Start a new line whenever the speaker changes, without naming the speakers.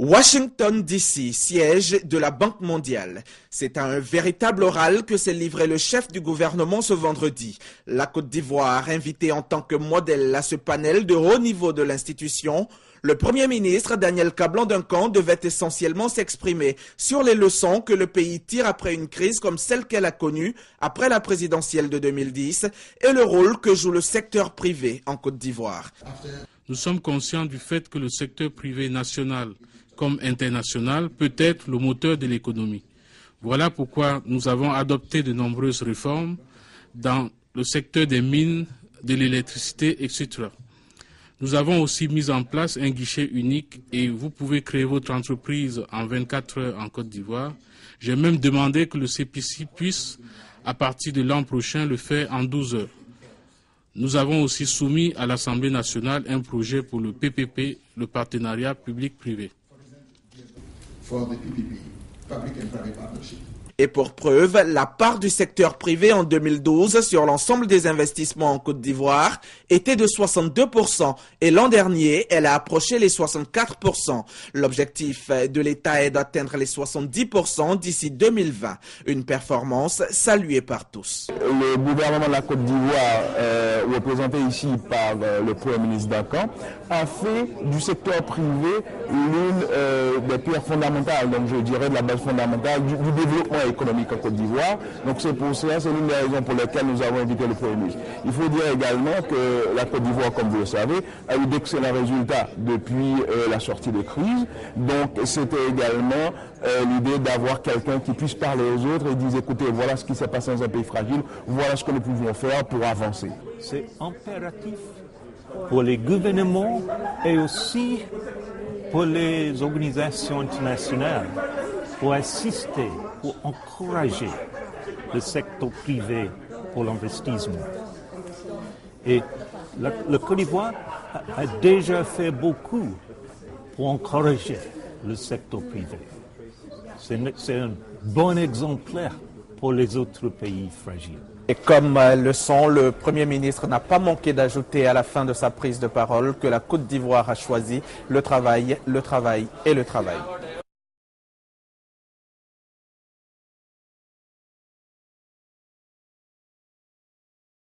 Washington DC, siège de la Banque mondiale. C'est à un véritable oral que s'est livré le chef du gouvernement ce vendredi. La Côte d'Ivoire, invitée en tant que modèle à ce panel de haut niveau de l'institution, le Premier ministre Daniel Kablan-Duncan devait essentiellement s'exprimer sur les leçons que le pays tire après une crise comme celle qu'elle a connue après la présidentielle de 2010 et le rôle que joue le secteur privé en Côte d'Ivoire.
Nous sommes conscients du fait que le secteur privé national comme international peut être le moteur de l'économie. Voilà pourquoi nous avons adopté de nombreuses réformes dans le secteur des mines, de l'électricité, etc. Nous avons aussi mis en place un guichet unique et vous pouvez créer votre entreprise en 24 heures en Côte d'Ivoire. J'ai même demandé que le CPC puisse, à partir de l'an prochain, le faire en 12 heures. Nous avons aussi soumis à l'Assemblée nationale un projet pour le PPP, le partenariat public-privé.
Et pour preuve, la part du secteur privé en 2012 sur l'ensemble des investissements en Côte d'Ivoire était de 62% et l'an dernier, elle a approché les 64%. L'objectif de l'État est d'atteindre les 70% d'ici 2020, une performance saluée par tous.
Le gouvernement de la Côte d'Ivoire, représenté ici par le Premier ministre Duncan, a fait du secteur privé l'une des pierres fondamentales, donc je dirais de la base fondamentale du développement économique en Côte d'Ivoire. Donc c'est pour cela, c'est l'une des raisons pour lesquelles nous avons invité le Premier ministre. Il faut dire également que la Côte d'Ivoire, comme vous le savez, a eu d'excellents résultats depuis la sortie de crise. Donc c'était également l'idée d'avoir quelqu'un qui puisse parler aux autres et dire écoutez, voilà ce qui s'est passé dans un pays fragile, voilà ce que nous pouvons faire pour avancer.
C'est impératif pour les gouvernements et aussi pour les organisations internationales pour assister, pour encourager le secteur privé pour l'investissement. Et le Côte d'Ivoire a déjà fait beaucoup pour encourager le secteur privé. C'est un bon exemplaire pour les autres pays fragiles.
Et comme leçon, le Premier ministre n'a pas manqué d'ajouter à la fin de sa prise de parole que la Côte d'Ivoire a choisi le travail et le travail.